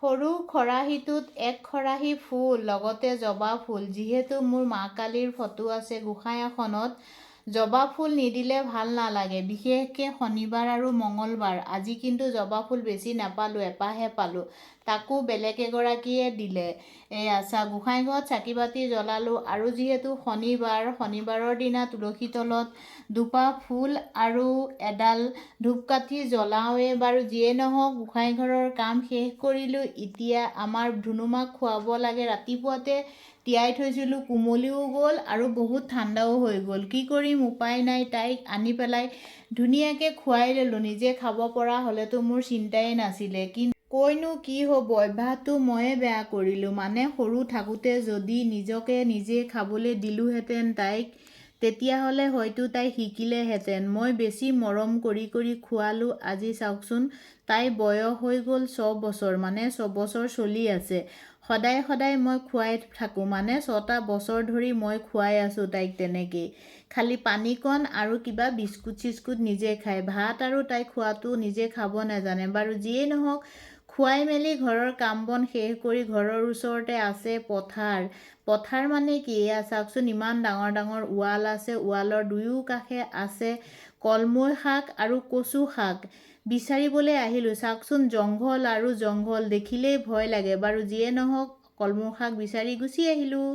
সৰু খৰাহীটোত এক খৰাহী ফুল লগতে জবা ফুল। যিহেতু মোৰ মা কালীৰ ফটো আছে গোঁসাই আসনত, জবা ফুল নিদিলে ভাল নালাগে, বিশেষকৈ শনিবাৰ আৰু মঙলবাৰ। আজি কিন্তু জবা ফুল বেছি নাপালোঁ, এপাহে পালোঁ, তাকো বেলেগ এগৰাকীয়ে দিলে। গোঁসাই ঘৰত চাকি বাতি জ্বলালোঁ আৰু যিহেতু শনিবাৰৰ দিনা তুলসী তলত দুপা ফুল আৰু এডাল ধূপকাঠি জ্বলাওঁৱে বাৰু। যিয়ে নহওক গোঁসাই ঘৰৰ কাম শেষ কৰিলোঁ। এতিয়া আমাৰ ধুনুমাক খুৱাব লাগে। ৰাতিপুৱাতে তিয়াই থৈছিলোঁ, কোমলিও গ'ল আৰু বহুত ঠাণ্ডাও হৈ গ'ল। কি কৰিম, উপায় নাই, তাইক আনি পেলাই ধুনীয়াকৈ খুৱাই ল'লোঁ। নিজে খাব পৰা হ'লেতো মোৰ চিন্তাই নাছিলে, কিন্তু কৈনো কি হ'ব, অভ্যাসটো ময়ে বেয়া কৰিলোঁ। মানে সৰু থাকোঁতে যদি নিজকে নিজে খাবলৈ দিলোঁহেঁতেন তাইক, তেতিয়াহ'লে হয়তো তাই শিকিলেহেঁতেন। মই বেছি মৰম কৰি খোৱালোঁ। আজি চাওকচোন, তাই বয়স হৈ গ'ল 6 বছৰ, মানে 6 বছৰ চলি আছে। সদায় মই খুৱাই থাকোঁ, মানে 6টা বছৰ ধৰি মই খুৱাই আছোঁ তাইক তেনেকেই। খালি পানীকণ আৰু কিবা বিস্কুট চিস্কুট নিজে খায়, ভাত আৰু তাইক খোৱাটো নিজে খাব নাজানে। বাৰু যিয়েই নহওক, খুৱাই মেলি ঘৰৰ কাম বন শেষ কৰি ঘৰৰ ওচৰতে আছে পথাৰ মানে কি, এয়া চাওকচোন, ইমান ডাঙৰ ডাঙৰ ওৱাল আছে, ওৱালৰ দুয়ো কাষে আছে কলমৌ শাক আৰু কচু শাক। বিচাৰিবলৈ আহিলোঁ, চাওকচোন, জংঘল আৰু জংঘল, দেখিলেই ভয় লাগে। বাৰু যিয়ে নহওক, কলমৌ শাক বিচাৰি গুচি আহিলোঁ।